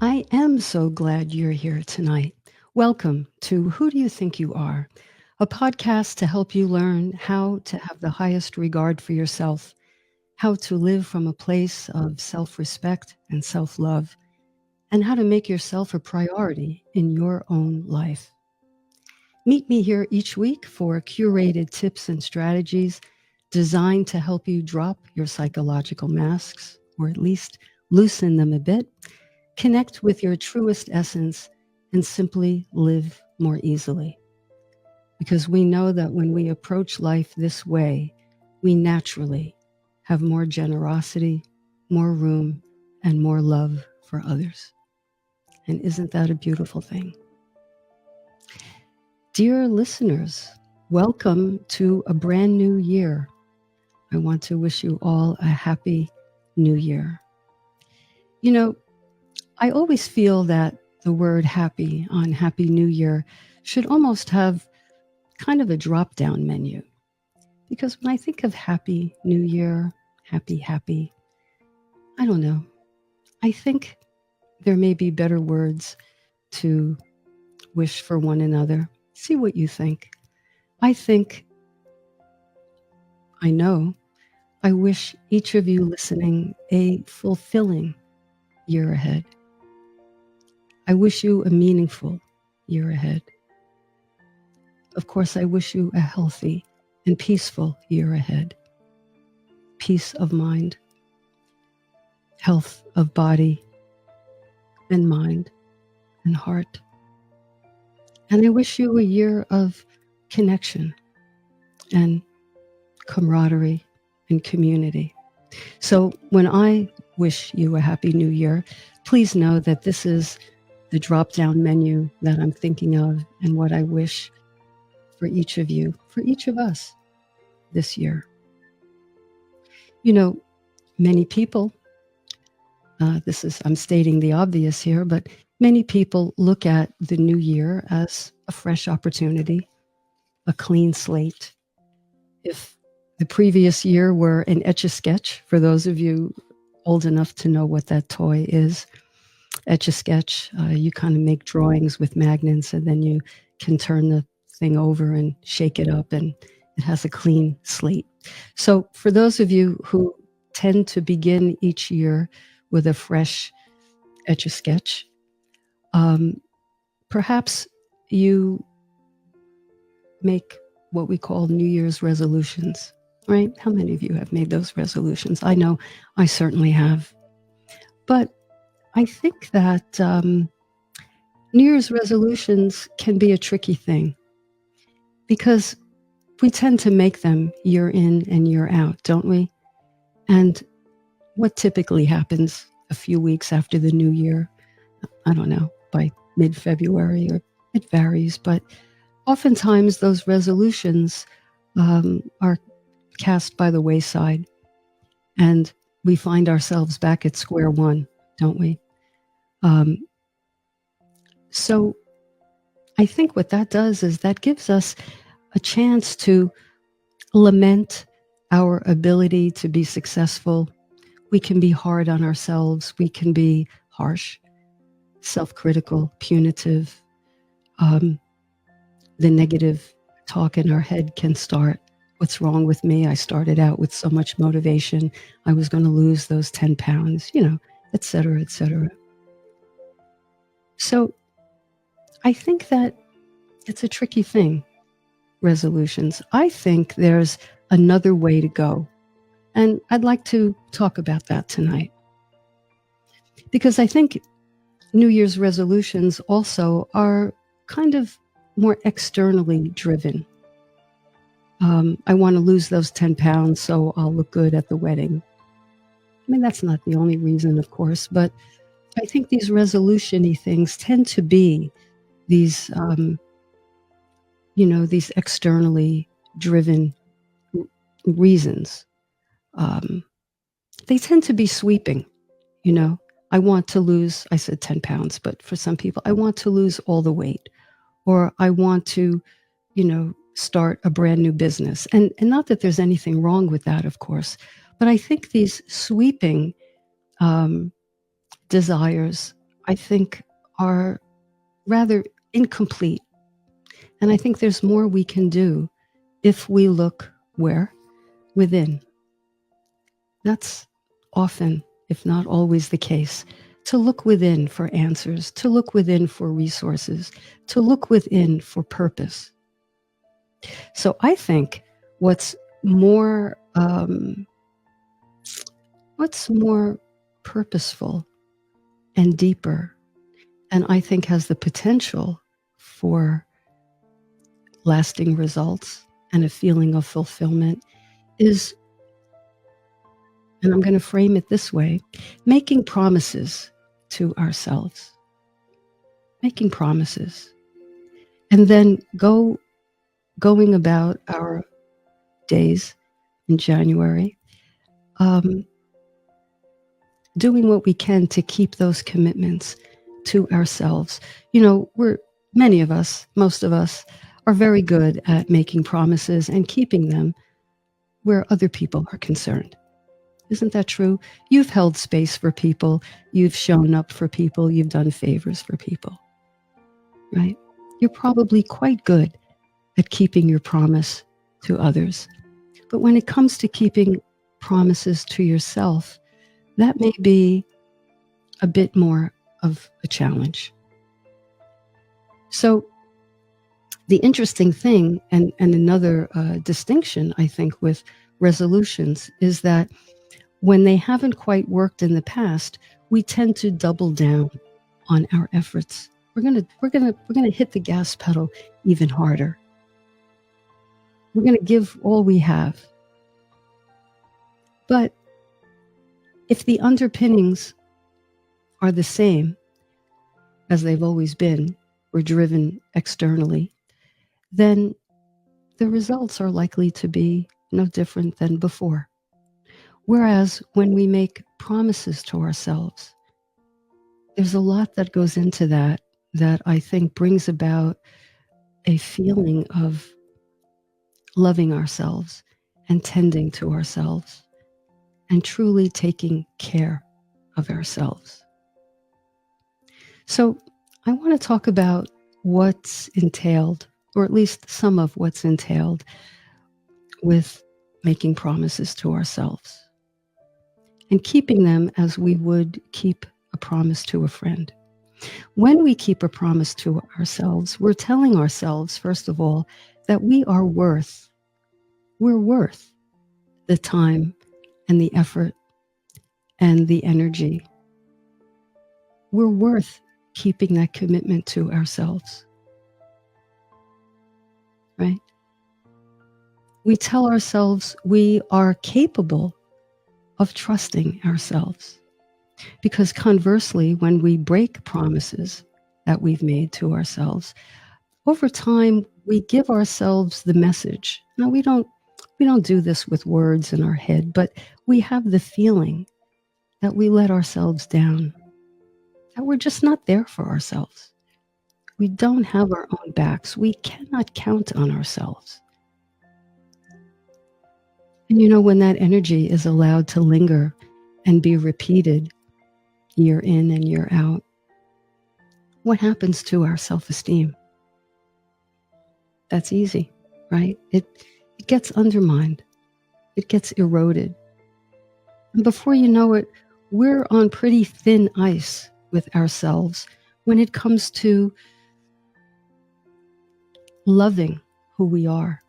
I am so glad you're here tonight. Welcome to Who Do You Think You Are? A podcast to help you learn how to have the highest regard for yourself, how to live from a place of self respect and self love, and how to make yourself a priority in your own life. Meet me here each week for curated tips and strategies designed to help you drop your psychological masks, or at least loosen them a bit, connect with your truest essence, and simply live more easily. Because we know that when we approach life this way, we naturally have more generosity, more room, and more love for others. And isn't that a beautiful thing? Dear listeners, welcome to a brand new year. I want to wish you all a happy new year. You know, I always feel that the word happy on Happy New Year should almost have kind of a drop down menu. Because when I think of Happy New Year, happy, I don't know. I think there may be better words to wish for one another. See what you think. I know, I wish each of you listening a fulfilling year ahead. I wish you a meaningful year ahead. Of course, I wish you a healthy and peaceful year ahead. Peace of mind, health of body and mind and heart. And I wish you a year of connection and camaraderie and community. So when I wish you a happy new year, please know that this is the drop down menu that I'm thinking of and what I wish for each of you, for each of us this year. You know, many people, I'm stating the obvious here, but many people look at the new year as a fresh opportunity, a clean slate. If the previous year were an Etch-a-Sketch, for those of you old enough to know what that toy is, Etch-a-Sketch, you kind of make drawings with magnets and then you can turn the thing over and shake it up and it has a clean slate. So for those of you who tend to begin each year with a fresh Etch-a-Sketch, perhaps you make what we call New Year's resolutions, right? How many of you have made those resolutions? I know I certainly have. But I think that New Year's resolutions can be a tricky thing because we tend to make them year in and year out, don't we? And what typically happens a few weeks after the new year, I don't know, by mid-February, or it varies, but oftentimes those resolutions are cast by the wayside and we find ourselves back at square one, don't we? So I think what that does is that gives us a chance to lament our ability to be successful. We can be hard on ourselves. We can be harsh, self-critical, punitive. The negative talk in our head can start. What's wrong with me? I started out with so much motivation. I was going to lose those 10 pounds, et cetera, et cetera. So I think that it's a tricky thing, resolutions. I think there's another way to go. And I'd like to talk about that tonight. Because I think New Year's resolutions also are kind of more externally driven. I want to lose those 10 pounds so I'll look good at the wedding. I mean, that's not the only reason, of course, but I think these resolution-y things tend to be these, these externally driven reasons. They tend to be sweeping, I want to lose, I said 10 pounds, but for some people, I want to lose all the weight, or I want to, start a brand new business. And not that there's anything wrong with that, of course, but I think these sweeping desires, I think, are rather incomplete. And I think there's more we can do if we look where? Within. That's often, if not always, the case. To look within for answers, to look within for resources, to look within for purpose. So I think what's more purposeful and deeper, and I think has the potential for lasting results and a feeling of fulfillment, is, and I'm going to frame it this way, making promises to ourselves. Making promises. And then going about our days in January, doing what we can to keep those commitments to ourselves. You know, many of us, most of us, are very good at making promises and keeping them where other people are concerned. Isn't that true? You've held space for people, you've shown up for people, you've done favors for people, right? You're probably quite good at keeping your promise to others. But when it comes to keeping promises to yourself, that may be a bit more of a challenge. So the interesting thing, and another distinction, I think, with resolutions is that when they haven't quite worked in the past, we tend to double down on our efforts. We're gonna hit the gas pedal even harder. We're gonna give all we have. But if the underpinnings are the same as they've always been, or driven externally, then the results are likely to be no different than before. Whereas when we make promises to ourselves, there's a lot that goes into that I think brings about a feeling of loving ourselves and tending to ourselves and truly taking care of ourselves. So I want to talk about what's entailed, or at least some of what's entailed, with making promises to ourselves and keeping them as we would keep a promise to a friend. When we keep a promise to ourselves, we're telling ourselves, first of all, that we're worth the time and the effort and the energy. We're worth keeping that commitment to ourselves, right? We tell ourselves we are capable of trusting ourselves. Because conversely, when we break promises that we've made to ourselves, over time, we give ourselves the message. Now, we don't do this with words in our head, but we have the feeling that we let ourselves down, that we're just not there for ourselves. We don't have our own backs. We cannot count on ourselves. And you know, when that energy is allowed to linger and be repeated year in and year out, what happens to our self-esteem? That's easy, right? It gets undermined. It gets eroded. And before you know it, we're on pretty thin ice with ourselves when it comes to loving who we are.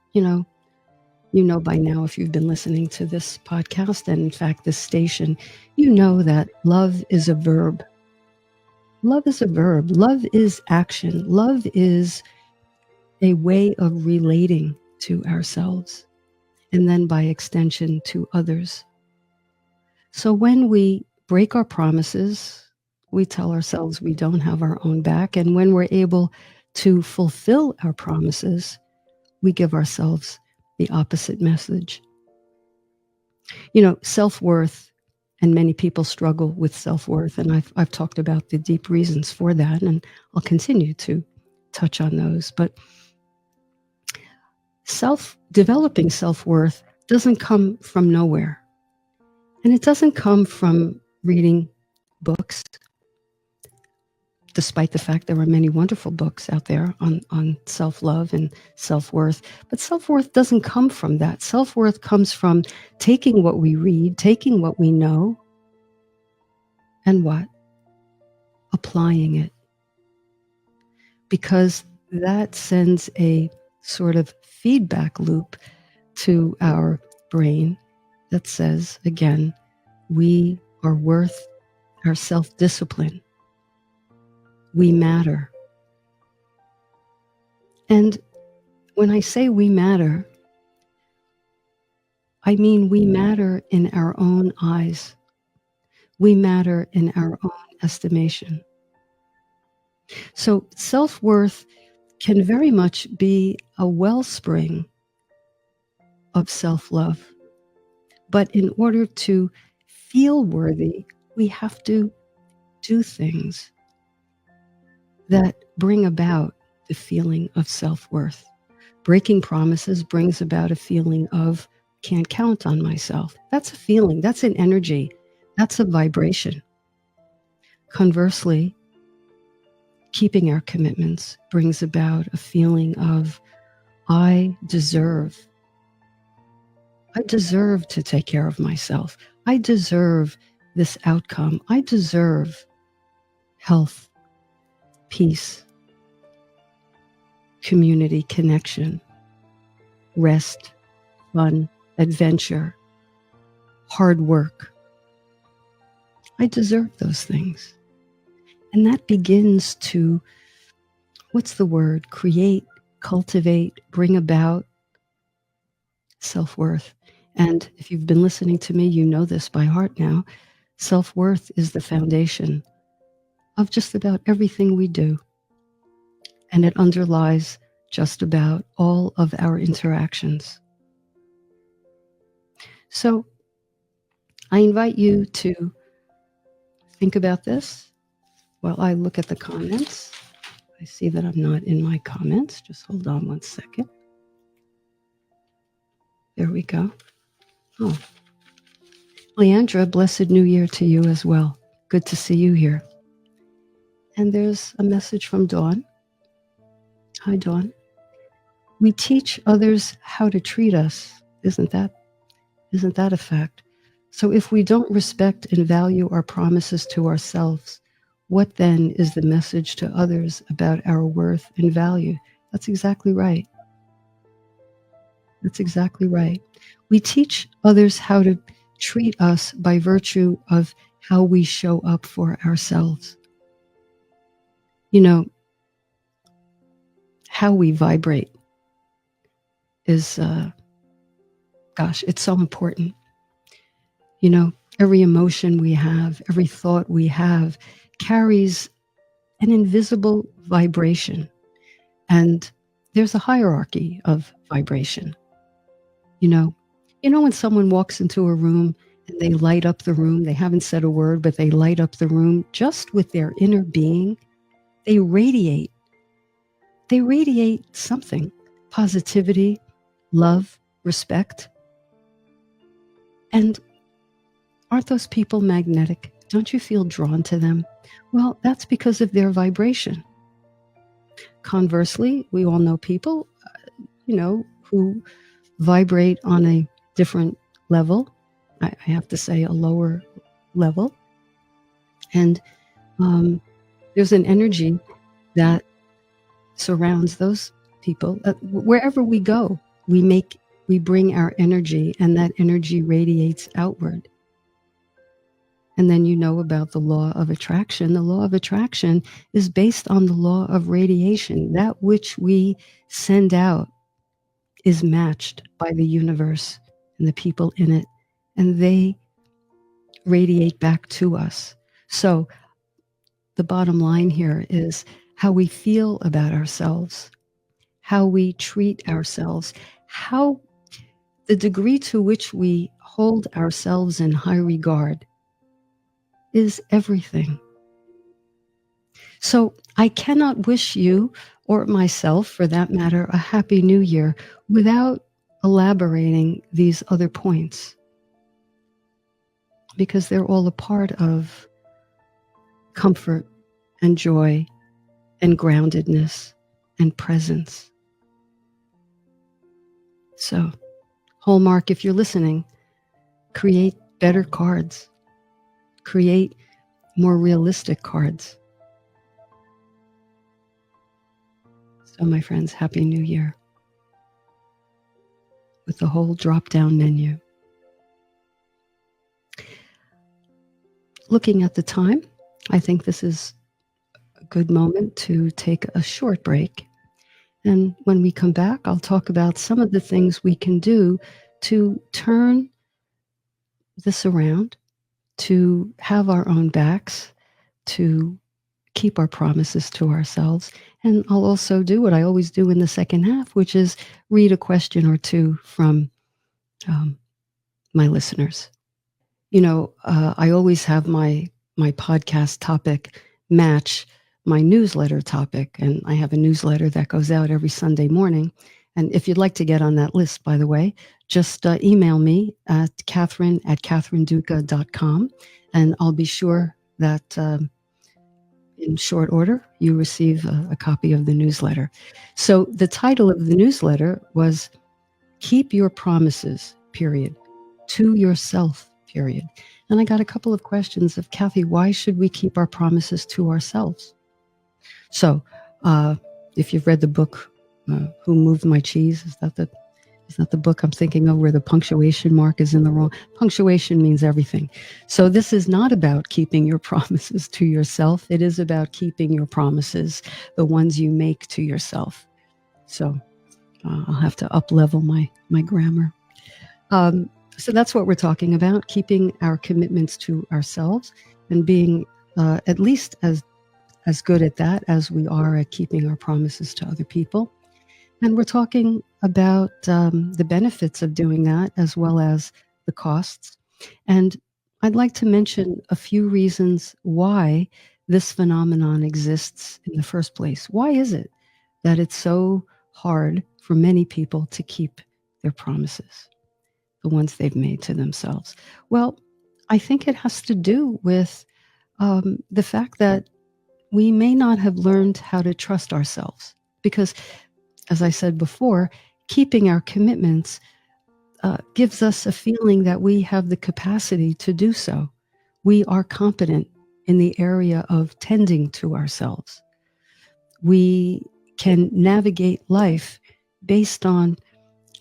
You know by now, if you've been listening to this podcast, and in fact this station, you know that love is a verb. Love is a verb. Love is action. Love is a way of relating to ourselves, and then by extension to others. So when we break our promises, we tell ourselves we don't have our own back. And when we're able to fulfill our promises, we give ourselves the opposite message. Self-worth, and many people struggle with self-worth, and I've talked about the deep reasons for that, and I'll continue to touch on those. But developing self-worth doesn't come from nowhere. And it doesn't come from reading books despite the fact there are many wonderful books out there on self-love and self-worth. But self-worth doesn't come from that. Self-worth comes from taking what we read, taking what we know, and what? Applying it. Because that sends a sort of feedback loop to our brain that says, again, we are worth our self-discipline. We matter. And when I say we matter, I mean we matter in our own eyes. We matter in our own estimation. So self-worth can very much be a wellspring of self-love. But in order to feel worthy, we have to do things that bring about the feeling of self-worth. Breaking promises brings about a feeling of can't count on myself. That's a feeling, that's an energy, that's a vibration. Conversely, keeping our commitments brings about a feeling of I deserve to take care of myself. I deserve this outcome. I deserve health, peace, community, connection, rest, fun, adventure, hard work. I deserve those things. And that begins to, what's the word? Create, cultivate, bring about self-worth. And if you've been listening to me, you know this by heart now. Self-worth is the foundation of just about everything we do. And it underlies just about all of our interactions. So I invite you to think about this while I look at the comments. I see that I'm not in my comments. Just hold on one second. There we go. Oh, Leandra, blessed New Year to you as well. Good to see you here. And there's a message from Dawn. Hi, Dawn. We teach others how to treat us. Isn't that a fact? So if we don't respect and value our promises to ourselves, what then is the message to others about our worth and value? That's exactly right. That's exactly right. We teach others how to treat us by virtue of how we show up for ourselves. You know, how we vibrate is, gosh, it's so important. You know, every emotion we have, every thought we have carries an invisible vibration. And there's a hierarchy of vibration. You know when someone walks into a room and they light up the room, they haven't said a word, but they light up the room just with their inner being. They radiate something, positivity, love, respect. And aren't those people magnetic? Don't you feel drawn to them? Well, that's because of their vibration. Conversely, we all know people, who vibrate on a different level. I have to say a lower level. And there's an energy that surrounds those people. Wherever we go, we bring our energy, and that energy radiates outward. And then you know about the law of attraction. The law of attraction is based on the law of radiation. That which we send out is matched by the universe and the people in it, and they radiate back to us. So the bottom line here is how we feel about ourselves, how we treat ourselves, how the degree to which we hold ourselves in high regard is everything. So I cannot wish you, or myself for that matter, a happy new year without elaborating these other points, because they're all a part of comfort and joy and groundedness and presence. So, Hallmark, if you're listening, create better cards, create more realistic cards. So, my friends, Happy New Year with the whole drop-down menu. Looking at the time, I think this is a good moment to take a short break. And when we come back, I'll talk about some of the things we can do to turn this around, to have our own backs, to keep our promises to ourselves. And I'll also do what I always do in the second half, which is read a question or two from my listeners. You know, I always have my podcast topic match my newsletter topic, and I have a newsletter that goes out every Sunday morning. And if you'd like to get on that list, by the way, just email me at Catherine@catherineduca.com, and I'll be sure that in short order you receive a copy of the newsletter. So the title of the newsletter was Keep Your Promises, period, to yourself, period. And I got a couple of questions of, Kathy, why should we keep our promises to ourselves? So if you've read the book, Who Moved My Cheese? Is that the book I'm thinking of, where the punctuation mark is in the wrong? Punctuation means everything. So this is not about keeping your promises to yourself. It is about keeping your promises, the ones you make to yourself. So I'll have to up-level my grammar. So that's what we're talking about, keeping our commitments to ourselves and being at least as good at that as we are at keeping our promises to other people. And we're talking about the benefits of doing that as well as the costs. And I'd like to mention a few reasons why this phenomenon exists in the first place. Why is it that it's so hard for many people to keep their promises, the ones they've made to themselves? Well, I think it has to do with the fact that we may not have learned how to trust ourselves because, as I said before, keeping our commitments gives us a feeling that we have the capacity to do so. We are competent in the area of tending to ourselves. We can navigate life based on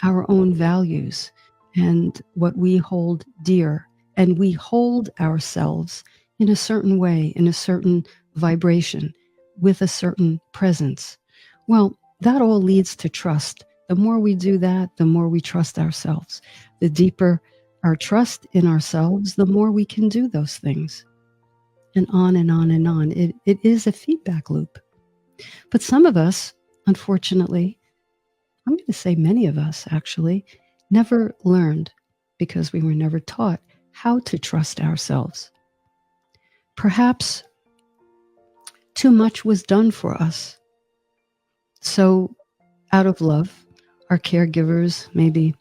our own values and what we hold dear. And we hold ourselves in a certain way, in a certain vibration, with a certain presence. Well, that all leads to trust. The more we do that, the more we trust ourselves. The deeper our trust in ourselves, the more we can do those things. And on and on and on. It is a feedback loop. But some of us, unfortunately, I'm going to say many of us actually, never learned, because we were never taught, how to trust ourselves. Perhaps too much was done for us. So out of love, our caregivers maybe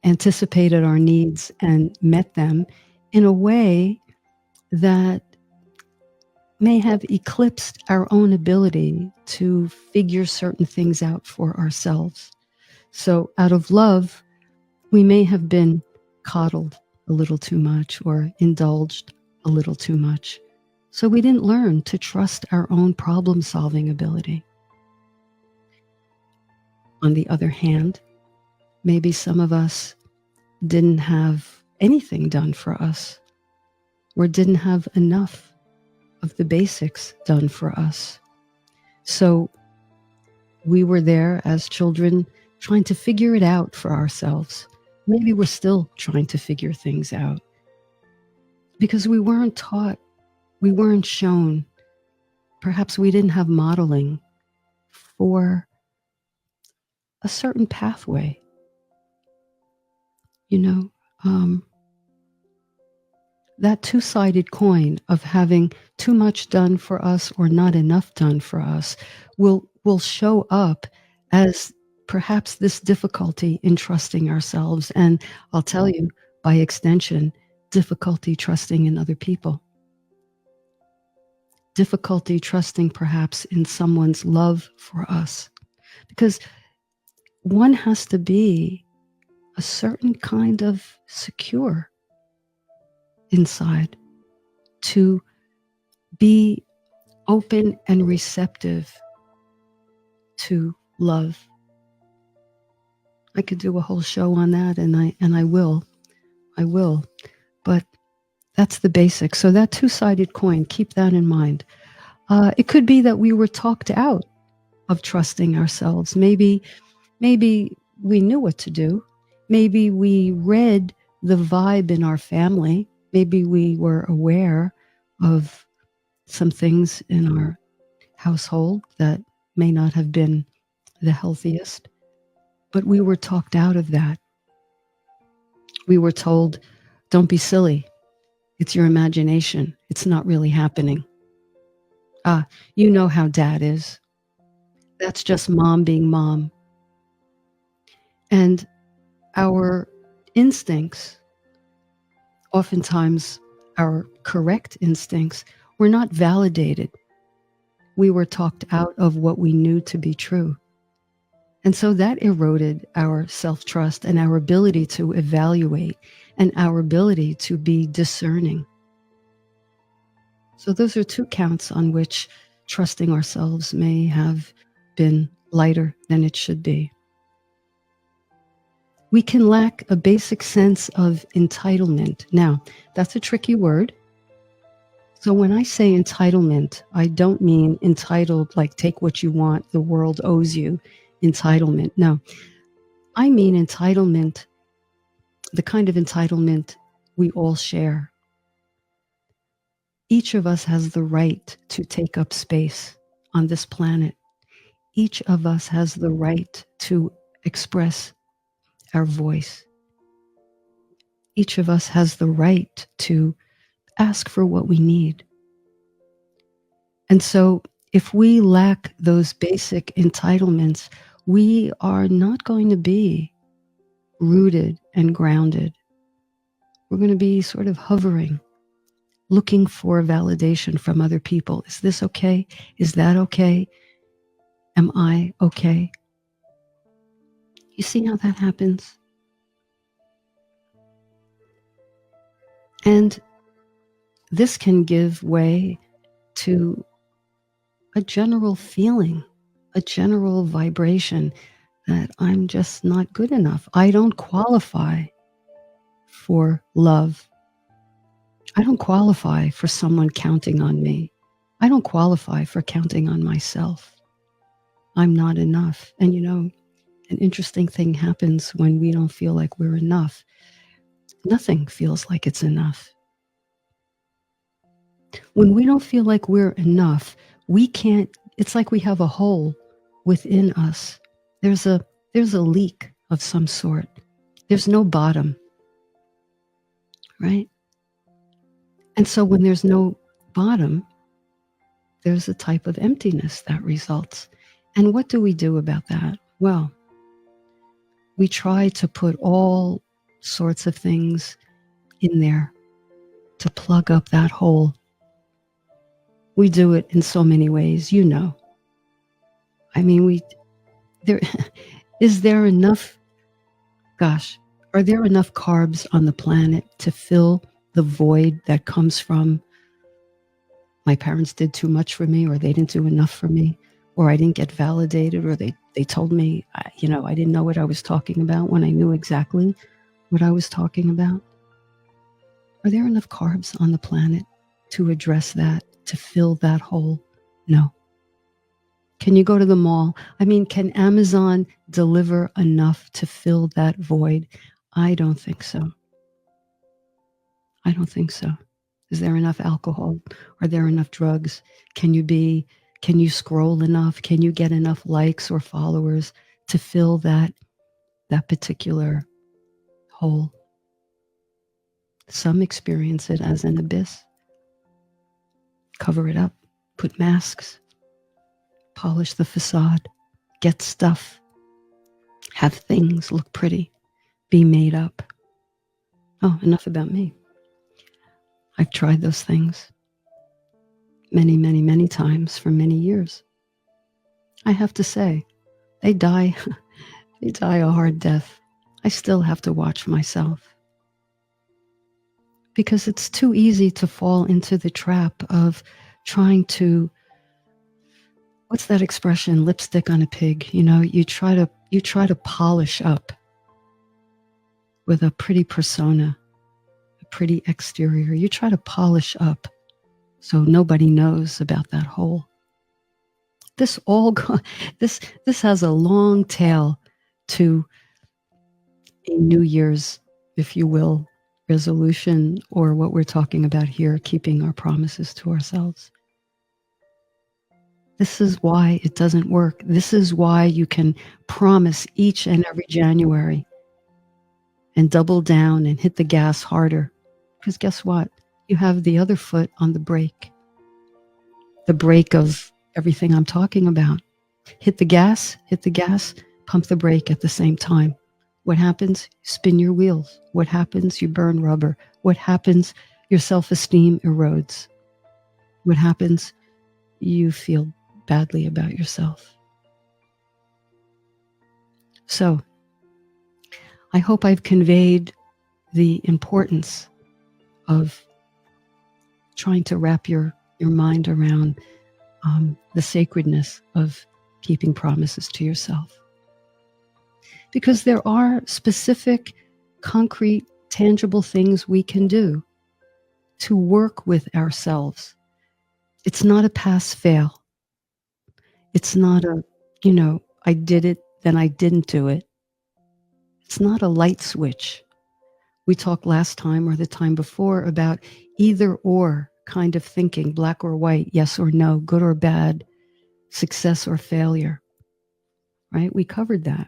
anticipated our needs and met them in a way that may have eclipsed our own ability to figure certain things out for ourselves. So out of love, we may have been coddled a little too much or indulged a little too much. So we didn't learn to trust our own problem-solving ability. On the other hand, maybe some of us didn't have anything done for us or didn't have enough of the basics done for us. So we were there as children trying to figure it out for ourselves. Maybe we're still trying to figure things out because we weren't taught, we weren't shown, perhaps we didn't have modeling for a certain pathway. You know, that two-sided coin of having too much done for us or not enough done for us will show up as perhaps this difficulty in trusting ourselves. And I'll tell you, by extension, difficulty trusting in other people. difficulty trusting perhaps in someone's love for us. Because one has to be a certain kind of secure inside to be open and receptive to love. I could do a whole show on that, and I will. But that's the basics. So that two-sided coin, keep that in mind. It could be that we were talked out of trusting ourselves. Maybe we knew what to do. Maybe we read the vibe in our family. Maybe we were aware of some things in our household that may not have been the healthiest, but we were talked out of that. We were told, don't be silly. It's your imagination. It's not really happening. You know how dad is. That's just mom being mom. And our instincts, oftentimes our correct instincts, were not validated. We were talked out of what we knew to be true. And so that eroded our self-trust and our ability to evaluate and our ability to be discerning. So those are two counts on which trusting ourselves may have been lighter than it should be. We can lack a basic sense of entitlement. Now, that's a tricky word. So when I say entitlement, I don't mean entitled like take what you want, the world owes you, entitlement. No, I mean entitlement, the kind of entitlement we all share. Each of us has the right to take up space on this planet. Each of us has the right to express our voice. Each of us has the right to ask for what we need. And so if we lack those basic entitlements, we are not going to be rooted and grounded. We're going to be sort of hovering, looking for validation from other people. Is this okay? Is that okay? Am I okay? You see how that happens? And this can give way to a general feeling, a general vibration that I'm just not good enough. I don't qualify for love. I don't qualify for someone counting on me. I don't qualify for counting on myself. I'm not enough. And you know, an interesting thing happens when we don't feel like we're enough. Nothing feels like it's enough. When we don't feel like we're enough, we can't, it's like we have a hole within us. There's a leak of some sort. There's no bottom, right? And so when there's no bottom, there's a type of emptiness that results. And what do we do about that? Well, we try to put all sorts of things in there to plug up that hole. We do it in so many ways, you know. I mean, there is there enough, gosh, are there enough carbs on the planet to fill the void that comes from my parents did too much for me, or they didn't do enough for me, or I didn't get validated, or they told me, you know, I didn't know what I was talking about when I knew exactly what I was talking about? Are there enough carbs on the planet to address that, to fill that hole? No. Can you go to the mall? I mean, can Amazon deliver enough to fill that void? I don't think so. I don't think so. Is there enough alcohol? Are there enough drugs? Can you scroll enough? Can you get enough likes or followers to fill that particular hole? Some experience it as an abyss. Cover it up, put masks, polish the facade, get stuff, have things look pretty, be made up. Oh, enough about me. I've tried those things. many, many, many times for many years. I have to say, they die, they die a hard death. I still have to watch myself because it's too easy to fall into the trap of trying to, what's that expression, lipstick on a pig. You try to polish up with a pretty persona, a pretty exterior. You try to polish up so nobody knows about that hole. This all this has a long tail to a New Year's, if you will, resolution, or what we're talking about here, keeping our promises to ourselves. This is why it doesn't work. This is why you can promise each and every January and double down and hit the gas harder. Because guess what? You have the other foot on the brake of everything I'm talking about. Hit the gas, pump the brake at the same time. What happens? You spin your wheels. What happens? You burn rubber. What happens? Your self-esteem erodes. What happens? You feel badly about yourself. So, I hope I've conveyed the importance of trying to wrap your mind around the sacredness of keeping promises to yourself. Because there are specific, concrete, tangible things we can do to work with ourselves. It's not a pass-fail. It's not a, I did it, then I didn't do it. It's not a light switch. We talked last time or the time before about either or kind of thinking, black or white, yes or no, good or bad, success or failure, right? We covered that.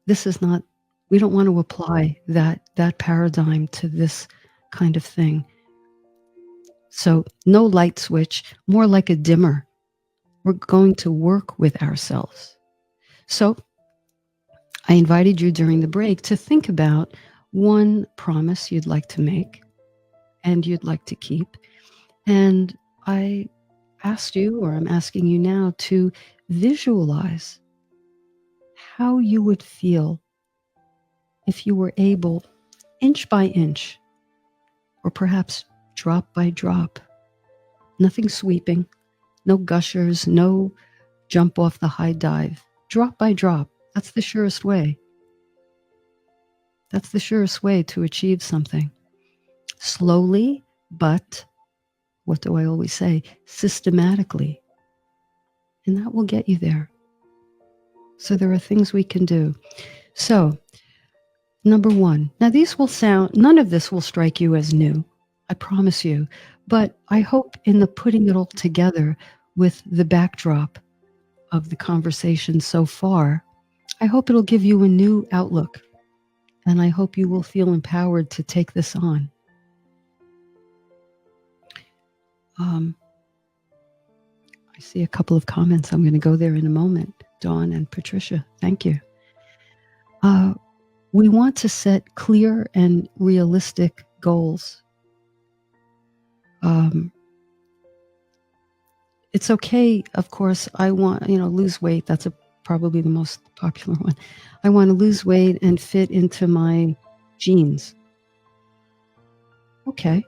This is not, we don't want to apply that paradigm to this kind of thing. So no light switch, more like a dimmer. We're going to work with ourselves. So I invited you during the break to think about one promise you'd like to make and you'd like to keep. And I asked you, or I'm asking you now, to visualize how you would feel if you were able, inch by inch, or perhaps drop by drop, nothing sweeping, no gushers, no jump off the high dive, drop by drop. That's the surest way. That's the surest way to achieve something. Slowly, but what do I always say? Systematically. And that will get you there. So there are things we can do. So, number one. Now these will sound, none of this will strike you as new, I promise you. But I hope in the putting it all together with the backdrop of the conversation so far, I hope it'll give you a new outlook. And I hope you will feel empowered to take this on. I see a couple of comments. I'm going to go there in a moment. Dawn and Patricia, thank you. We want to set clear and realistic goals. It's okay, of course, I want, lose weight. That's probably the most popular one. I want to lose weight and fit into my jeans. Okay,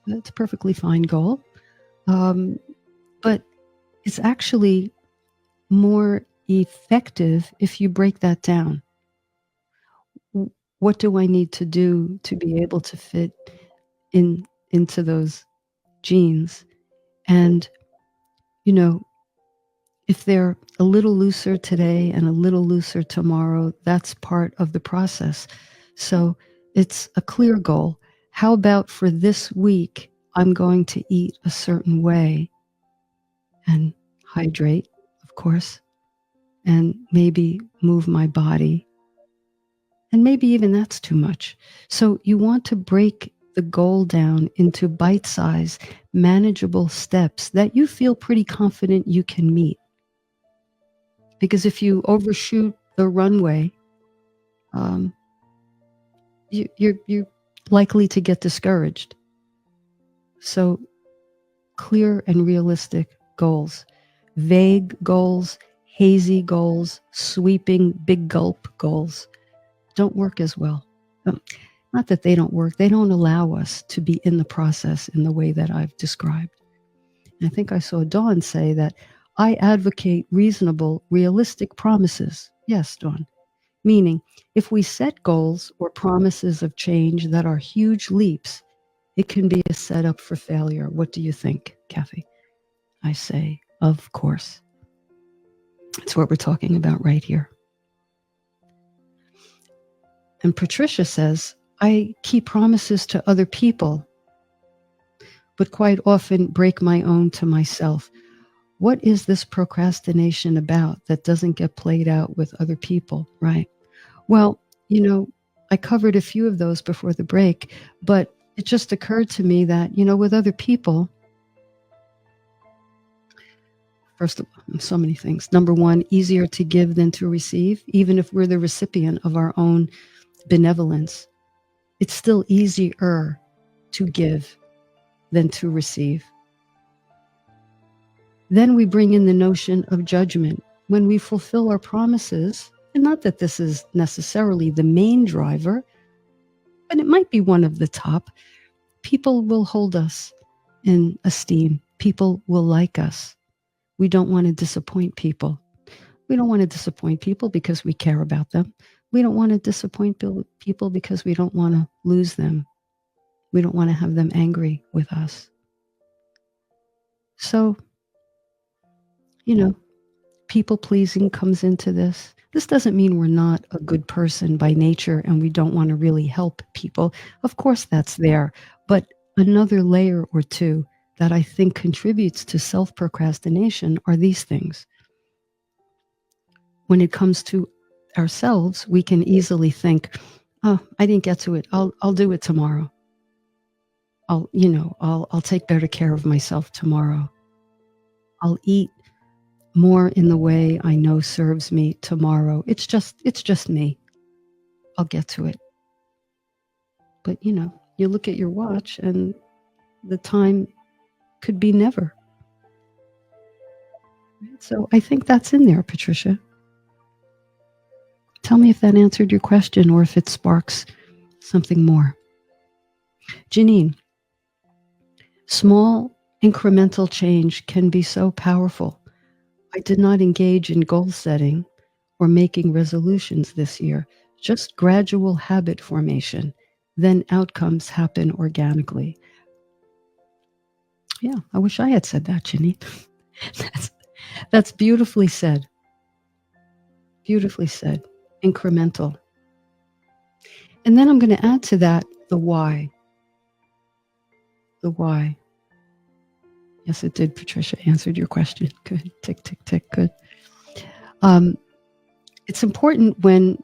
that's a perfectly fine goal. But it's actually more effective if you break that down. What do I need to do to be able to fit into those jeans? And, if they're a little looser today and a little looser tomorrow, that's part of the process. So it's a clear goal. How about for this week, I'm going to eat a certain way and hydrate, of course, and maybe move my body. And maybe even that's too much. So you want to break the goal down into bite-sized, manageable steps that you feel pretty confident you can meet. Because if you overshoot the runway, you're likely to get discouraged. So clear and realistic goals. Vague goals, hazy goals, sweeping big gulp goals don't work as well. Not that they don't work, they don't allow us to be in the process in the way that I've described. And I think I saw Dawn say that I advocate reasonable, realistic promises. Yes, Dawn. Meaning, if we set goals or promises of change that are huge leaps, it can be a setup for failure. What do you think, Kathy? I say, of course. That's what we're talking about right here. And Patricia says, I keep promises to other people, but quite often break my own to myself. What is this procrastination about that doesn't get played out with other people, right? Well, I covered a few of those before the break, but it just occurred to me that, with other people, first of all, so many things. Number one, easier to give than to receive, even if we're the recipient of our own benevolence. It's still easier to give than to receive. Then we bring in the notion of judgment. When we fulfill our promises, and not that this is necessarily the main driver, but it might be one of the top, people will hold us in esteem. People will like us. We don't want to disappoint people. We don't want to disappoint people because we care about them. We don't want to disappoint people because we don't want to lose them. We don't want to have them angry with us. So, people pleasing comes into this. This doesn't mean we're not a good person by nature and we don't want to really help people. Of course, that's there. But another layer or two that I think contributes to self-procrastination are these things. When it comes to ourselves, we can easily think, oh, I didn't get to it. I'll do it tomorrow. I'll take better care of myself tomorrow. I'll eat more in the way I know serves me tomorrow. It's just me. I'll get to it. But you look at your watch and the time could be never. So I think that's in there, Patricia. Tell me if that answered your question or if it sparks something more. Janine, small incremental change can be so powerful. I did not engage in goal setting or making resolutions this year, just gradual habit formation. Then outcomes happen organically. Yeah, I wish I had said that, Janine. That's beautifully said. Beautifully said. Incremental. And then I'm going to add to that the why. The why. Yes, it did, Patricia. Answered your question. Good. Tick, tick, tick. Good. It's important when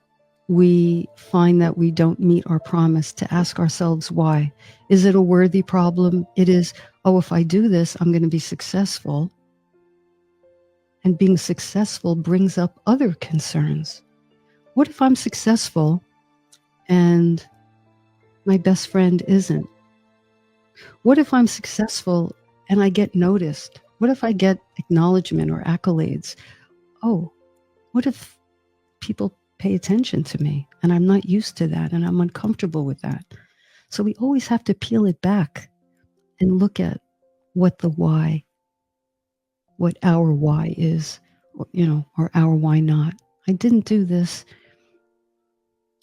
we find that we don't meet our promise to ask ourselves why. Is it a worthy problem? It is, oh, if I do this, I'm going to be successful. And being successful brings up other concerns. What if I'm successful and my best friend isn't? What if I'm successful and I get noticed? What if I get acknowledgement or accolades? Oh, what if people pay attention to me and I'm not used to that and I'm uncomfortable with that? So we always have to peel it back and look at what the why, what our why is, or our why not. I didn't do this.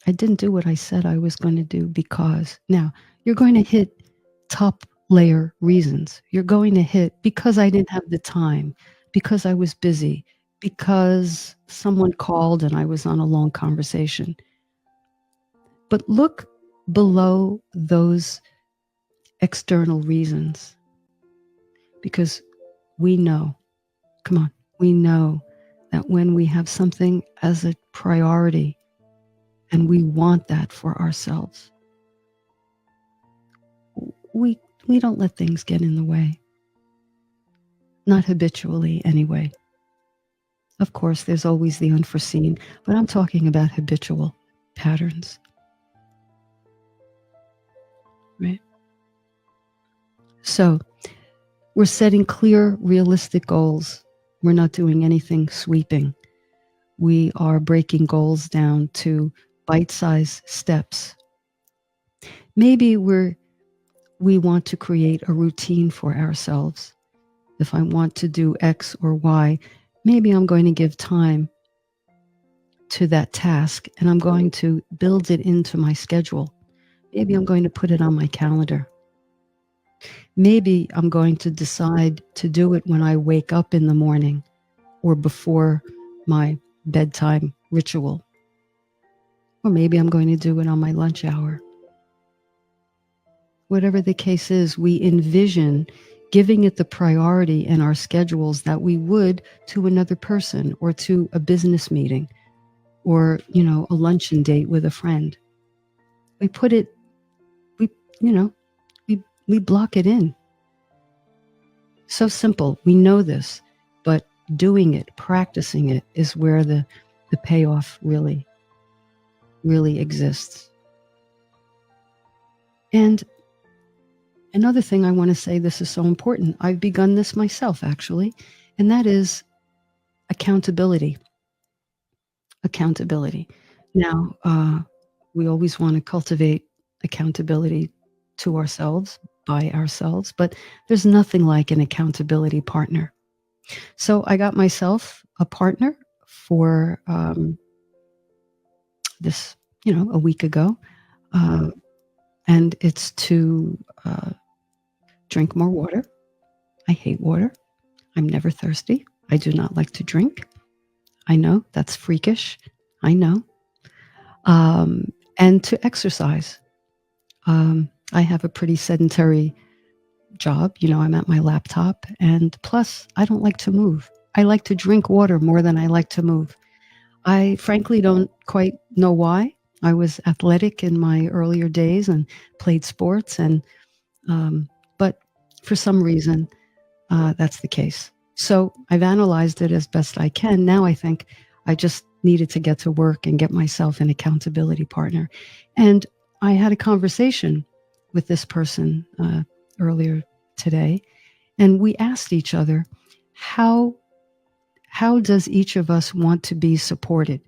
I didn't do what I said I was going to do because. Now, you're going to hit top layer reasons. You're going to hit because I didn't have the time, because I was busy, because someone called and I was on a long conversation. But look below those external reasons because we know, come on, we know that when we have something as a priority and we want that for ourselves, we don't let things get in the way. Not habitually, anyway. Of course, there's always the unforeseen, but I'm talking about habitual patterns. Right? So we're setting clear, realistic goals. We're not doing anything sweeping. We are breaking goals down to bite-sized steps. Maybe we want to create a routine for ourselves. If I want to do X or Y, maybe I'm going to give time to that task and I'm going to build it into my schedule. Maybe I'm going to put it on my calendar. Maybe I'm going to decide to do it when I wake up in the morning or before my bedtime ritual. Or maybe I'm going to do it on my lunch hour. Whatever the case is, we envision giving it the priority in our schedules that we would to another person or to a business meeting or, a luncheon date with a friend. We put it, we, you know, we block it in. So simple. We know this, but doing it, practicing it is where the payoff really, really exists. And another thing I want to say, this is so important. I've begun this myself, actually, and that is accountability. Accountability. Now, we always want to cultivate accountability to ourselves, by ourselves, but there's nothing like an accountability partner. So I got myself a partner for this, a week ago, and it's to drink more water. I hate water. I'm never thirsty. I do not like to drink. I know that's freakish. I know. And to exercise. I have a pretty sedentary job. I'm at my laptop. And plus, I don't like to move. I like to drink water more than I like to move. I frankly don't quite know why. I was athletic in my earlier days and played sports. But for some reason, that's the case. So I've analyzed it as best I can. Now I think I just needed to get to work and get myself an accountability partner. And I had a conversation with this person earlier today, and we asked each other, how does each of us want to be supported?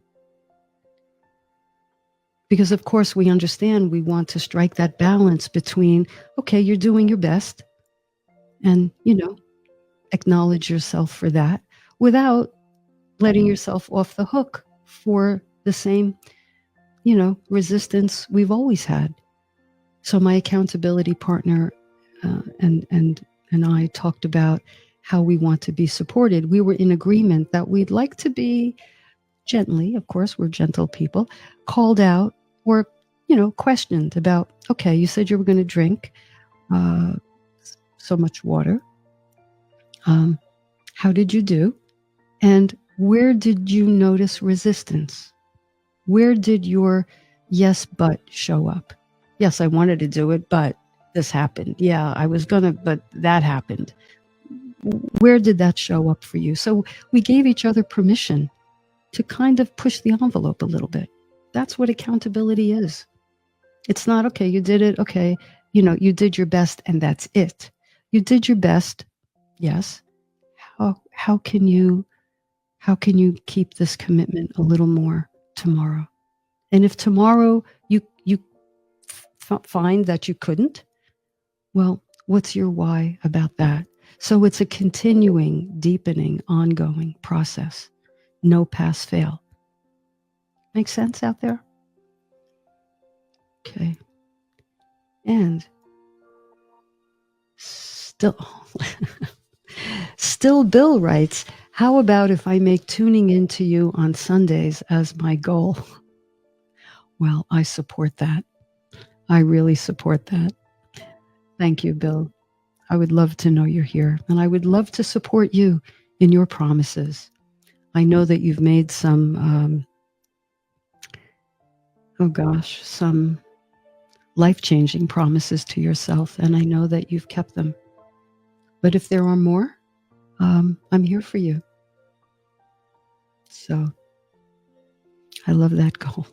Because of course we understand we want to strike that balance between, okay, you're doing your best, and acknowledge yourself for that without letting yourself off the hook for the same, resistance we've always had. So my accountability partner and I talked about how we want to be supported. We were in agreement that we'd like to be gently, of course, we're gentle people, called out or, questioned about, okay, you said you were going to drink so much water. How did you do? And where did you notice resistance? Where did your yes, but show up? Yes, I wanted to do it, but this happened. Yeah, I was going to, but that happened. Where did that show up for you? So we gave each other permission to kind of push the envelope a little bit. That's what accountability is. It's not, okay, you did it. Okay, you did your best and that's it. You did your best. Yes. How can you keep this commitment a little more tomorrow? And if tomorrow you find that you couldn't, well, what's your why about that? So it's a continuing, deepening, ongoing process. No pass fail. Make sense out there? Okay. And still Bill writes, how about if I make tuning into you on Sundays as my goal? Well, I support that. I really support that. Thank you, Bill. I would love to know you're here, and I would love to support you in your promises. I know that you've made some, some life-changing promises to yourself, and I know that you've kept them. But if there are more, I'm here for you. So I love that goal.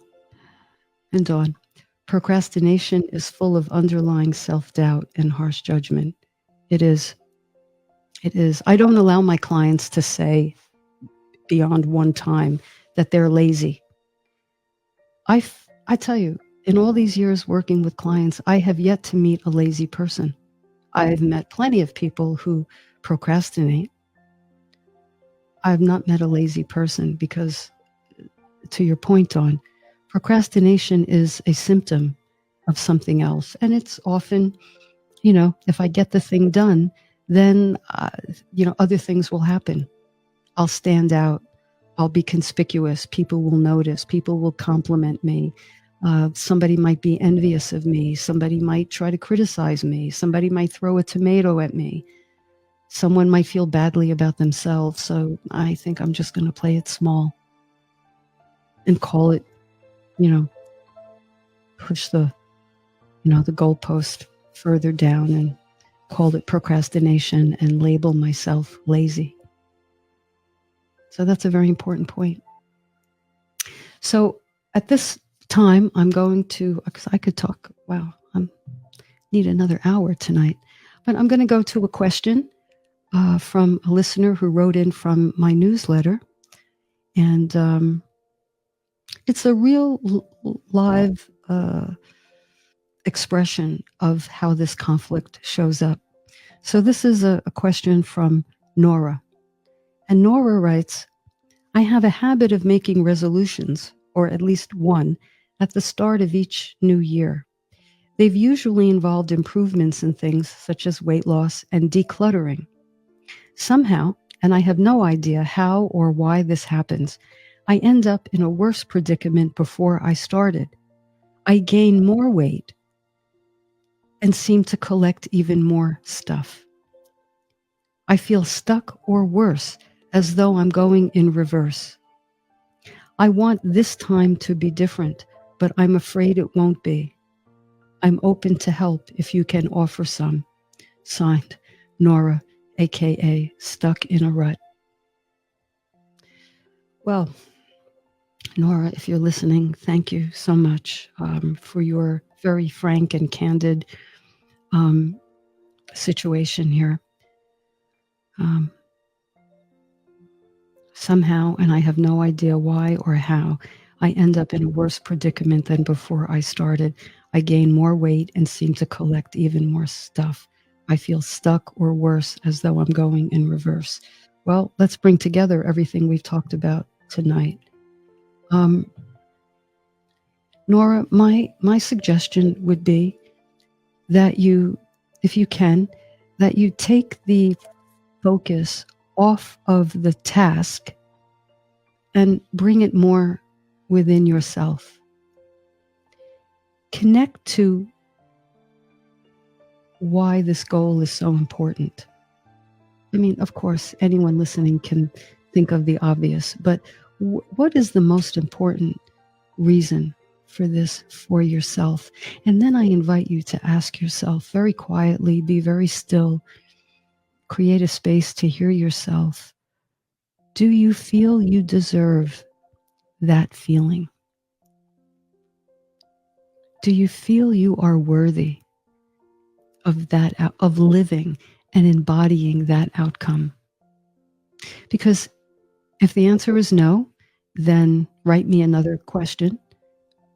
And Dawn, procrastination is full of underlying self-doubt and harsh judgment. It is. It is. I don't allow my clients to say beyond one time that they're lazy. I tell you, in all these years working with clients, I have yet to meet a lazy person. I've met plenty of people who procrastinate. I've not met a lazy person because, to your point, on procrastination is a symptom of something else. And it's often, if I get the thing done, then, other things will happen. I'll stand out. I'll be conspicuous. People will notice. People will compliment me. Somebody might be envious of me. Somebody might try to criticize me. Somebody might throw a tomato at me. Someone might feel badly about themselves. So I think I'm just going to play it small and call it, push the goalpost further down and call it procrastination and label myself lazy. So that's a very important point. So at this time, I'm going to, because I could talk, wow, I need another hour tonight, but I'm going to go to a question from a listener who wrote in from my newsletter. And it's a real live expression of how this conflict shows up. So this is a question from Nora. And Nora writes, I have a habit of making resolutions, or at least one, at the start of each new year. They've usually involved improvements in things such as weight loss and decluttering. Somehow, and I have no idea how or why this happens, I end up in a worse predicament before I started. I gain more weight and seem to collect even more stuff. I feel stuck or worse, as though I'm going in reverse. I want this time to be different, but I'm afraid it won't be. I'm open to help if you can offer some. Signed, Nora, aka Stuck in a Rut. Well, Nora, if you're listening, thank you so much for your very frank and candid situation here. Somehow, and I have no idea why or how, I end up in a worse predicament than before I started. I gain more weight and seem to collect even more stuff. I feel stuck or worse, as though I'm going in reverse. Well, let's bring together everything we've talked about tonight. Nora, my suggestion would be that you, if you can, that you take the focus off of the task and bring it more within yourself. Connect to why this goal is so important. I mean, of course, anyone listening can think of the obvious, but what is the most important reason for this for yourself? And then I invite you to ask yourself very quietly, be very still, create a space to hear yourself. Do you feel you deserve that feeling? Do you feel you are worthy of that, of living and embodying that outcome? Because if the answer is no, then write me another question,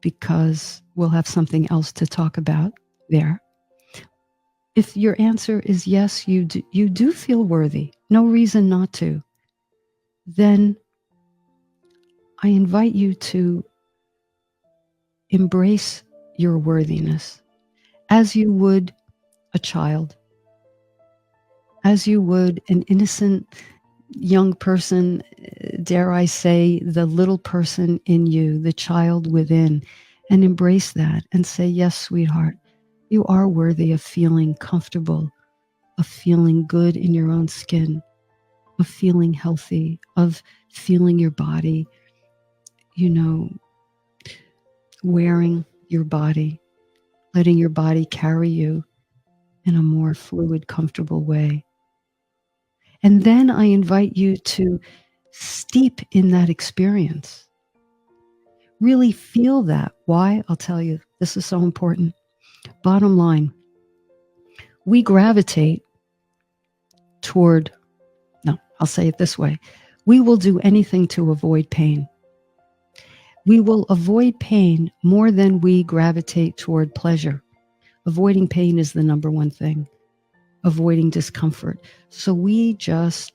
because we'll have something else to talk about there. If your answer is yes, you do feel worthy, no reason not to, then I invite you to embrace your worthiness as you would a child, as you would an innocent young person, dare I say, the little person in you, the child within, and embrace that and say, yes, sweetheart, you are worthy of feeling comfortable, of feeling good in your own skin, of feeling healthy, of feeling your body, wearing your body, letting your body carry you in a more fluid, comfortable way. And then I invite you to steep in that experience. Really feel that. Why? I'll tell you. This is so important. Bottom line, we gravitate toward, no, I'll say it this way. We will do anything to avoid pain. We will avoid pain more than we gravitate toward pleasure. Avoiding pain is the number one thing, avoiding discomfort. So we just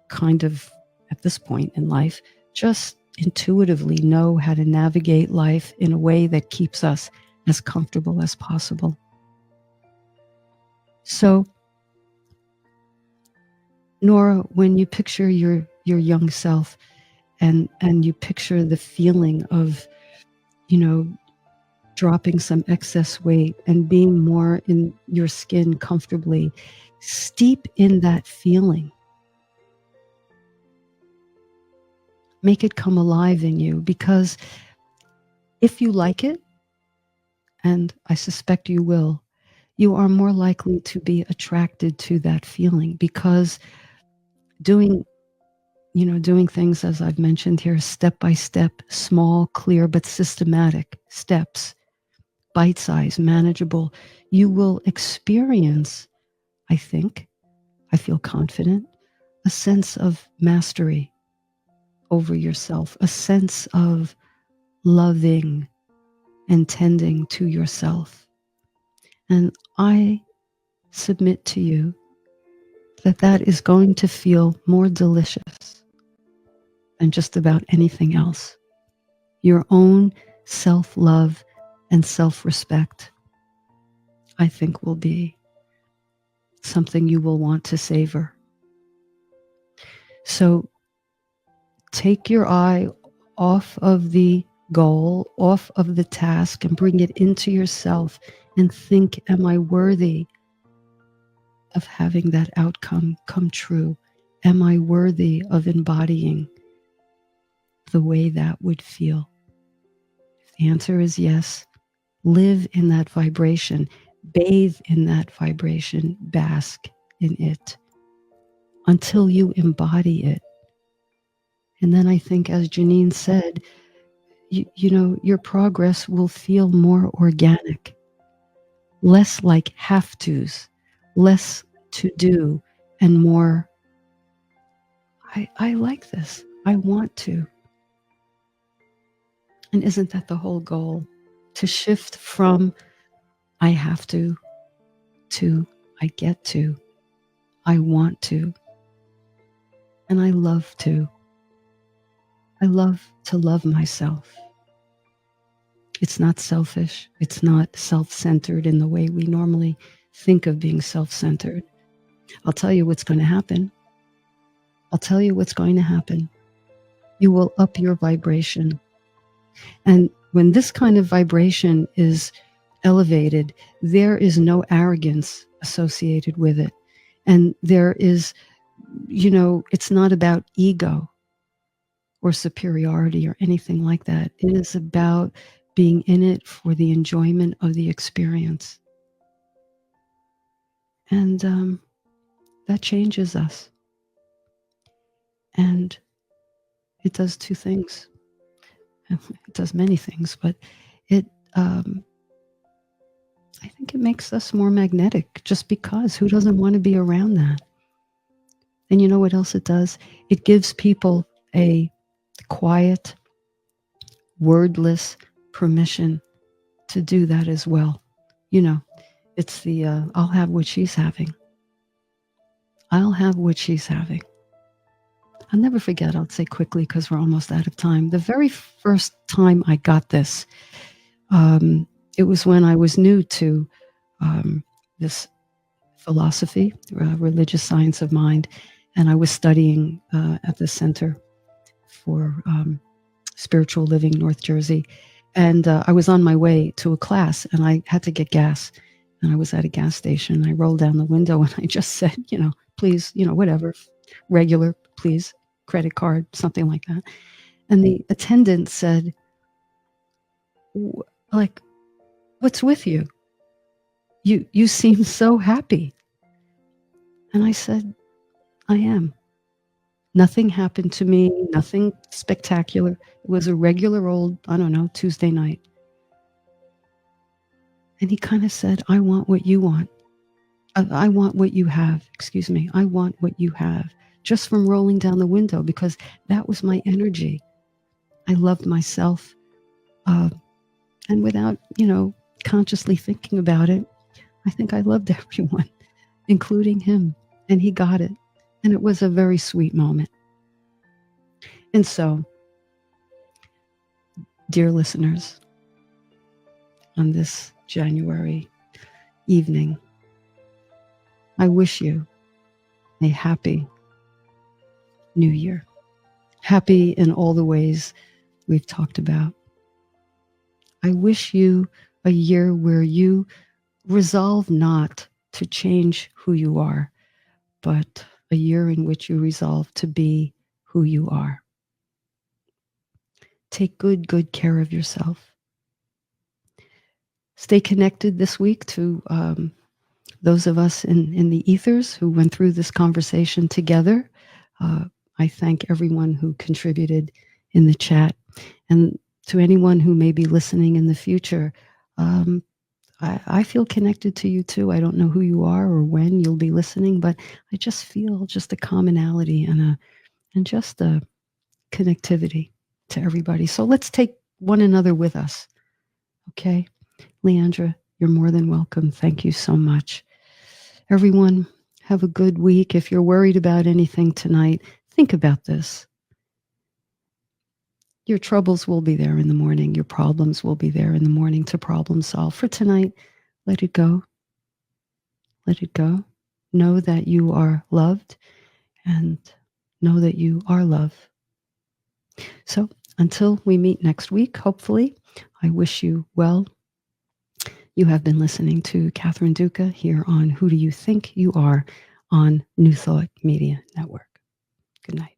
kind of, at this point in life, just intuitively know how to navigate life in a way that keeps us as comfortable as possible. So, Nora, when you picture your young self and you picture the feeling of, you know, dropping some excess weight and being more in your skin comfortably, steep in that feeling. Make it come alive in you, because if you like it, and I suspect you will, you are more likely to be attracted to that feeling, because doing things, as I've mentioned here, step by step, small, clear, but systematic steps, bite-sized, manageable, you will experience, I feel confident, a sense of mastery over yourself, a sense of loving and tending to yourself. And I submit to you that is going to feel more delicious than just about anything else. Your own self-love and self-respect, I think, will be something you will want to savor. So take your eye off of the goal, off of the task, and bring it into yourself and think, am I worthy of having that outcome come true? Am I worthy of embodying the way that would feel? If the answer is yes, live in that vibration, bathe in that vibration, bask in it until you embody it. And then I think, as Janine said, your progress will feel more organic, less like have tos, less to do, and more, I like this, I want to. And isn't that the whole goal? To shift from I have to I get to, I want to, and I love to. I love to love myself. It's not selfish. It's not self-centered in the way we normally think of being self-centered. I'll tell you what's going to happen. You will up your vibration. And when this kind of vibration is elevated, there is no arrogance associated with it. And there is, it's not about ego or superiority or anything like that. It is about being in it for the enjoyment of the experience. And that changes us. And it does two things. It does many things, but I think it makes us more magnetic, just because who doesn't want to be around that? And you know what else it does? It gives people a quiet, wordless permission to do that as well. It's the I'll have what she's having. I'll have what she's having. I'll never forget, I'll say quickly because we're almost out of time. The very first time I got this, it was when I was new to this philosophy, religious science of mind, and I was studying at the Center for Spiritual Living, North Jersey. And I was on my way to a class, and I had to get gas. And I was at a gas station. I rolled down the window, and I just said, please, whatever, regular, please, credit card, something like that. And the attendant said, like, what's with you? You seem so happy. And I said, I am. Nothing happened to me, nothing spectacular. It was a regular old, Tuesday night. And he kind of said, I want what you want. I want what you have. Excuse me. I want what you have. Just from rolling down the window, because that was my energy. I loved myself. Uh, and without, consciously thinking about it, I think I loved everyone, including him. And he got it. And it was a very sweet moment. And so, dear listeners, on this January evening, I wish you a happy new year. Happy in all the ways we've talked about. I wish you a year where you resolve not to change who you are, but a year in which you resolve to be who you are. Take good care of yourself. Stay connected this week to those of us in the ethers who went through this conversation together. I thank everyone who contributed in the chat. And to anyone who may be listening in the future, I feel connected to you too. I don't know who you are or when you'll be listening, but I just feel just a commonality and just a connectivity to everybody. So let's take one another with us. Okay? Leandra, you're more than welcome. Thank you so much. Everyone, have a good week. If you're worried about anything tonight, think about this. Your troubles will be there in the morning. Your problems will be there in the morning to problem solve. For tonight, let it go. Let it go. Know that you are loved and know that you are love. So until we meet next week, hopefully, I wish you well. You have been listening to Catherine Duca here on Who Do You Think You Are on New Thought Media Network. Good night.